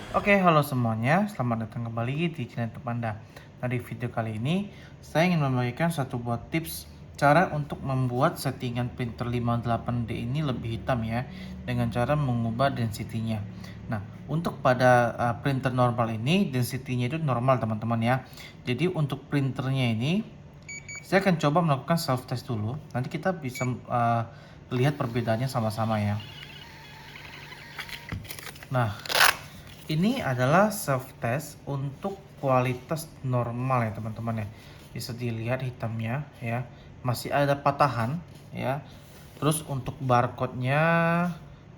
Oke, halo semuanya. Selamat datang kembali di channel YouTube Anda. Nah, di video kali ini saya ingin membagikan satu buah tips cara untuk membuat settingan printer 58D ini lebih hitam ya, dengan cara mengubah density-nya. Nah, untuk pada printer normal ini density-nya itu normal teman-teman ya. Jadi untuk printernya ini saya akan coba melakukan self test dulu. Nanti kita bisa lihat perbedaannya sama-sama ya. Nah, ini adalah self test untuk kualitas normal ya teman-teman ya. Bisa dilihat hitamnya ya, masih ada patahan ya. Terus untuk barcode-nya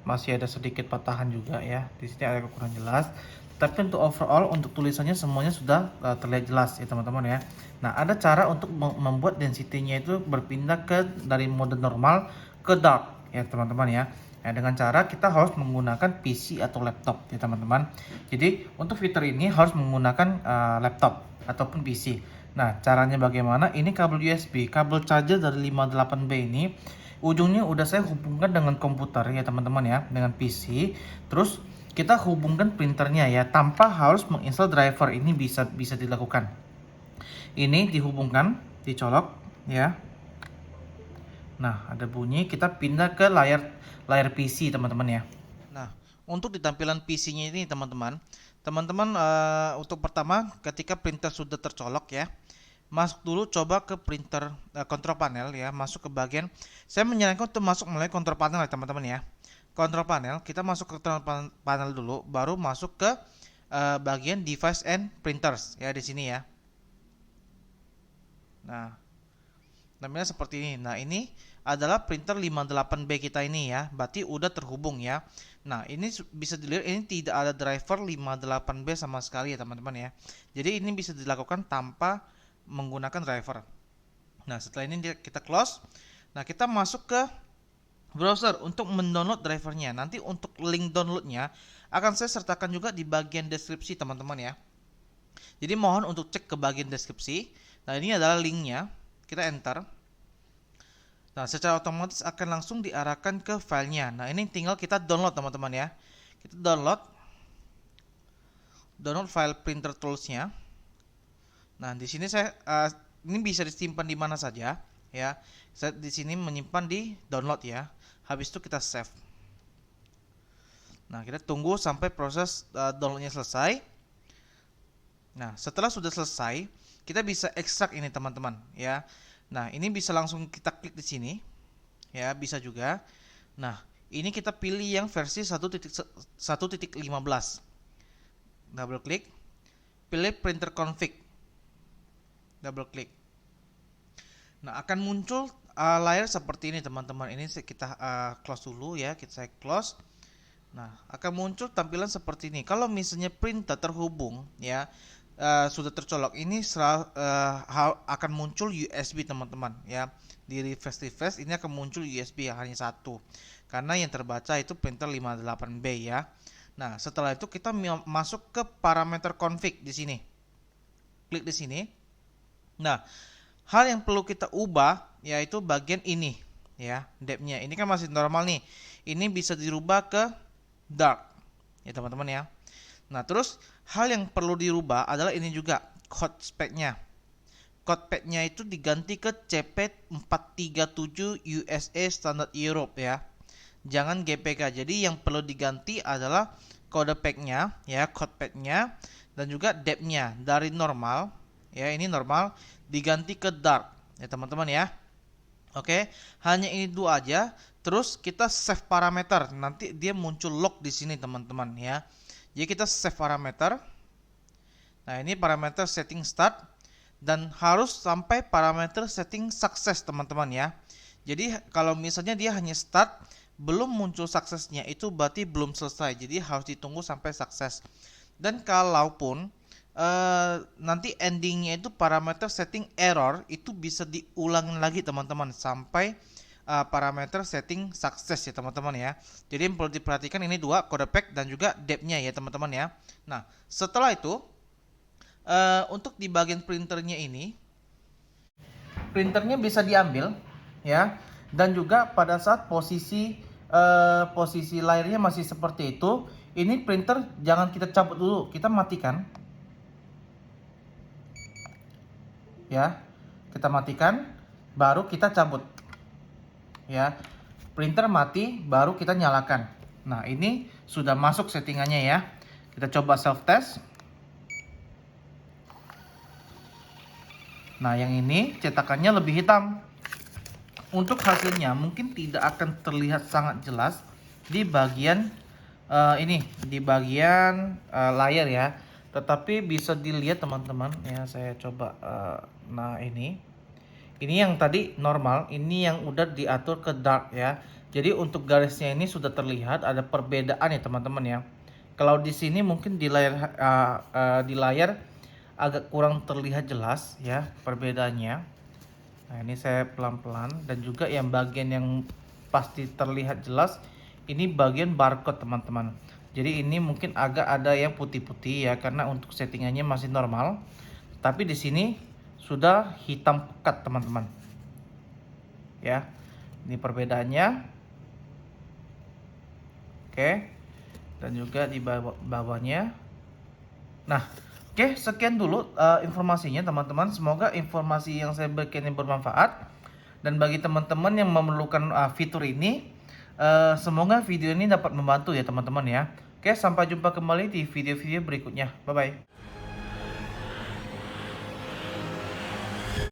masih ada sedikit patahan juga ya. Di sini ada kurang jelas. Tapi untuk overall untuk tulisannya semuanya sudah terlihat jelas ya teman-teman ya. Nah, ada cara untuk membuat density-nya itu berpindah dari mode normal ke dark ya teman-teman ya. Nah, dengan cara kita harus menggunakan PC atau laptop ya teman-teman. Jadi untuk fitur ini harus menggunakan laptop ataupun PC. Nah, caranya bagaimana? Ini kabel USB, kabel charger dari 58B ini ujungnya udah saya hubungkan dengan komputer ya teman-teman ya, dengan PC. Terus kita hubungkan printernya ya, tanpa harus menginstal driver. Ini bisa dilakukan. Ini dihubungkan, dicolok ya. Nah, ada bunyi, kita pindah ke layar PC teman-teman ya. Nah, untuk di tampilan PC-nya ini teman-teman, untuk pertama ketika printer sudah tercolok ya, masuk dulu coba ke printer control panel ya, masuk ke bagian, saya menyarankan untuk masuk melalui control panel ya teman-teman ya. Control panel, kita masuk ke control panel dulu, baru masuk ke bagian device and printers ya di sini ya. Nah, namanya seperti ini. Nah, ini adalah printer 58B kita ini ya. Berarti udah terhubung ya. Nah, ini bisa dilihat ini tidak ada driver 58B sama sekali ya, teman-teman ya. Jadi ini bisa dilakukan tanpa menggunakan driver. Nah, setelah ini kita close. Nah, kita masuk ke browser untuk mendownload drivernya. Nanti untuk link downloadnya akan saya sertakan juga di bagian deskripsi, teman-teman ya. Jadi mohon untuk cek ke bagian deskripsi. Nah, ini adalah linknya. Kita enter. Nah, secara otomatis akan langsung diarahkan ke filenya. Nah, ini tinggal kita download teman-teman ya. Kita download file printer toolsnya. Nah, di sini ini bisa disimpan di mana saja ya. Saya di sini menyimpan di download ya. Habis itu kita save. Nah, kita tunggu sampai proses downloadnya selesai. Nah, setelah sudah selesai, kita bisa ekstrak ini teman-teman ya. Nah, ini bisa langsung kita klik di sini ya, bisa juga. Nah, ini kita pilih yang versi 1.15. Double klik, pilih printer config. Double klik. Nah, akan muncul layar seperti ini teman-teman. Ini kita close dulu ya, saya close. Nah, akan muncul tampilan seperti ini. Kalau misalnya printer terhubung ya, sudah tercolok, ini akan muncul USB teman-teman ya. Di refresh ini akan muncul USB hanya satu. Karena yang terbaca itu printer 58B ya. Nah, setelah itu kita masuk ke parameter config di sini. Klik di sini. Nah, hal yang perlu kita ubah yaitu bagian ini ya, depth-nya. Ini kan masih normal nih. Ini bisa dirubah ke dark ya teman-teman ya. Nah, terus hal yang perlu dirubah adalah ini juga code spec-nya. Code pad-nya itu diganti ke CP437 USA Standard Europe ya. Jangan GPK. Jadi yang perlu diganti adalah kode pack-nya ya, code pad-nya, dan juga depth-nya dari normal ya, ini normal diganti ke dark ya teman-teman ya. Oke, hanya ini dua aja. Terus kita save parameter. Nanti dia muncul log di sini teman-teman ya. Jadi kita save parameter. Nah, ini parameter setting start dan harus sampai parameter setting sukses teman-teman ya. Jadi kalau misalnya dia hanya start belum muncul suksesnya, itu berarti belum selesai. Jadi harus ditunggu sampai sukses. Dan kalaupun nanti endingnya itu parameter setting error, itu bisa diulang lagi teman-teman sampai parameter setting sukses ya teman-teman ya. Jadi yang perlu diperhatikan ini dua, kode pack dan juga depth-nya ya teman-teman ya. Nah, setelah itu untuk di bagian printernya ini, printernya bisa diambil ya, dan juga pada saat posisi posisi layarnya masih seperti itu, ini printer jangan kita cabut dulu, kita matikan. Ya, kita matikan, baru kita cabut. Ya, printer mati, baru kita nyalakan. Nah, ini sudah masuk settingannya ya. Kita coba self test. Nah, yang ini cetakannya lebih hitam. Untuk hasilnya mungkin tidak akan terlihat sangat jelas di bagian ini, di bagian layar ya. Tetapi bisa dilihat teman-teman ya, saya coba nah ini yang tadi normal, ini yang udah diatur ke dark ya. Jadi untuk garisnya ini sudah terlihat ada perbedaan ya teman-teman ya. Kalau di sini mungkin di layar agak kurang terlihat jelas ya perbedaannya. Nah, ini saya pelan-pelan, dan juga yang bagian yang pasti terlihat jelas ini bagian barcode teman-teman. Jadi ini mungkin agak ada yang putih-putih ya karena untuk settingannya masih normal. Tapi di sini sudah hitam pekat teman-teman. Ya. Ini perbedaannya. Oke. Dan juga di bawahnya. Nah, oke, sekian dulu informasinya teman-teman. Semoga informasi yang saya berikan ini bermanfaat. Dan bagi teman-teman yang memerlukan fitur ini, semoga video ini dapat membantu ya teman-teman ya. Oke, sampai jumpa kembali di video-video berikutnya. Bye-bye.